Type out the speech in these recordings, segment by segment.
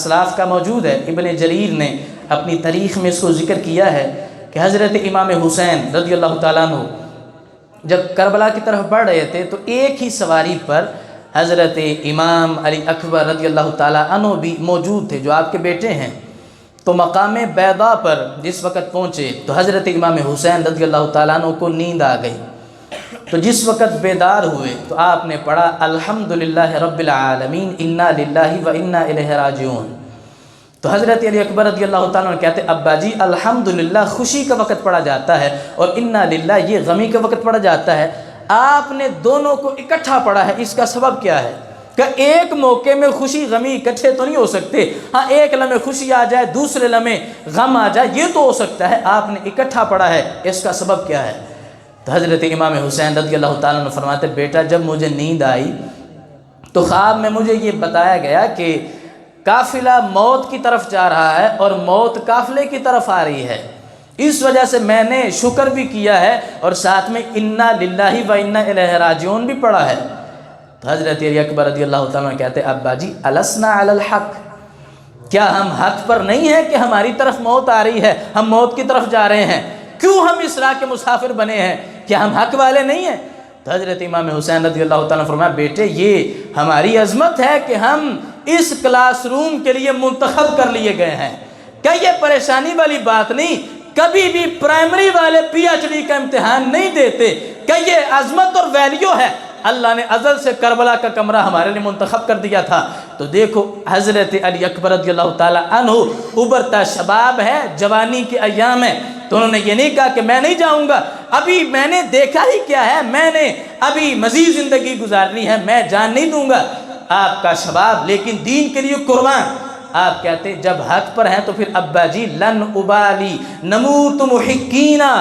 اسلاف کا موجود ہے۔ ابن جریر نے اپنی تاریخ میں اس کو ذکر کیا ہے کہ حضرت امام حسین رضی اللہ تعالیٰ عنہ جب کربلا کی طرف بڑھ رہے تھے تو ایک ہی سواری پر حضرت امام علی اکبر رضی اللہ تعالیٰ عنہ بھی موجود تھے جو آپ کے بیٹے ہیں۔ تو مقام بیضاء پر جس وقت پہنچے تو حضرت امام حسین رضی اللہ تعالیٰ عنہ کو نیند آ گئی۔ تو جس وقت بیدار ہوئے تو آپ نے پڑھا الحمدللہ رب العالمین انا للہ و انا الیہ راجعون۔ تو حضرت علی اکبر رضی اللہ تعالیٰ عنہ کہتے ابا جی الحمدللہ خوشی کا وقت پڑھا جاتا ہے اور انا للہ یہ غمی کا وقت پڑھا جاتا ہے، آپ نے دونوں کو اکٹھا پڑھا ہے، اس کا سبب کیا ہے؟ کہ ایک موقع میں خوشی غمی اکٹھے تو نہیں ہو سکتے، ہاں ایک لمحے خوشی آ جائے دوسرے لمحے غم آ جائے یہ تو ہو سکتا ہے، آپ نے اکٹھا پڑھا ہے، اس کا سبب کیا ہے؟ تو حضرت امام حسین رضی اللہ تعالیٰ عنہ فرماتے بیٹا جب مجھے نیند آئی تو خواب میں مجھے یہ بتایا گیا کہ قافلہ موت کی طرف جا رہا ہے اور موت قافلے کی طرف آ رہی ہے، اس وجہ سے میں نے شکر بھی کیا ہے اور ساتھ میں انا للہ و انا الیہ راجعون بھی پڑھا ہے۔ تو حضرت علی اکبر رضی اللہ تعالیٰ عنہ کہتے ابا جی السنا علی الحق، کیا ہم حق پر نہیں ہیں کہ ہماری طرف موت آ رہی ہے، ہم موت کی طرف جا رہے ہیں، کیوں ہم اس راہ کے مسافر بنے ہیں، کیا ہم حق والے نہیں ہیں؟ تو حضرت امام حسین رضی اللہ تعالیٰ عنہ فرمایا بیٹے یہ ہماری عظمت ہے کہ ہم اس کلاس روم کے لیے منتخب کر لیے گئے ہیں، کیا یہ پریشانی والی بات نہیں، کبھی بھی پرائمری والے پی ایچ ڈی کا امتحان نہیں دیتے، کیا یہ عظمت اور ویلیو ہے؟ اللہ نے ازل سے کربلا کا کمرہ ہمارے لیے منتخب کر دیا تھا۔ تو دیکھو حضرت علی اکبر رضی اللہ تعالیٰ عنہ ابھرتا شباب ہے، جوانی کے ایام ہے، تو انہوں نے یہ نہیں کہا کہ میں نہیں جاؤں گا، ابھی میں نے دیکھا ہی کیا ہے، میں نے ابھی مزید زندگی گزارنی ہے، میں جان نہیں دوں گا۔ آپ کا شباب لیکن دین کے لیے قربان، آپ کہتے ہیں جب حق پر ہیں تو پھر ابا جی لن ابالی نموت محقینا،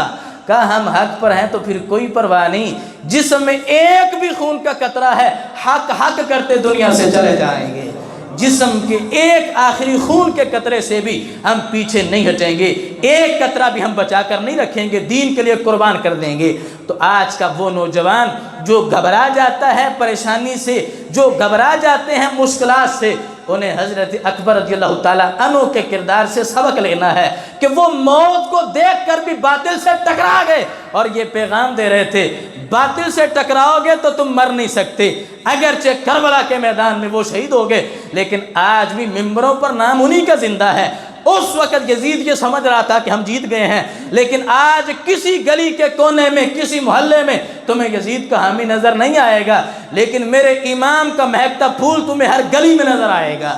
کہا ہم حق پر ہیں تو پھر کوئی پرواہ نہیں، جسم میں ایک بھی خون کا قطرہ ہے حق حق کرتے دنیا سے چلے جائیں گے، جسم کے ایک آخری خون کے قطرے سے بھی ہم پیچھے نہیں ہٹیں گے، ایک قطرہ بھی ہم بچا کر نہیں رکھیں گے، دین کے لیے قربان کر دیں گے۔ تو آج کا وہ نوجوان جو گھبرا جاتا ہے پریشانی سے، جو گھبرا جاتے ہیں مشکلات سے، انہیں حضرت اکبر رضی اللہ تعالیٰ عنہ کے کردار سے سبق لینا ہے کہ وہ موت کو دیکھ کر بھی باطل سے ٹکرا گئے اور یہ پیغام دے رہے تھے باطل سے ٹکراؤ گے تو تم مر نہیں سکتے، اگرچہ کربلا کے میدان میں وہ شہید ہو گئے لیکن آج بھی ممبروں پر نام انہی کا زندہ ہے۔ اس وقت یزید یہ سمجھ رہا تھا کہ ہم جیت گئے ہیں، لیکن آج کسی گلی کے کونے میں کسی محلے میں تمہیں یزید کا حامی نظر نہیں آئے گا، لیکن میرے امام کا مہکتا پھول تمہیں ہر گلی میں نظر آئے گا۔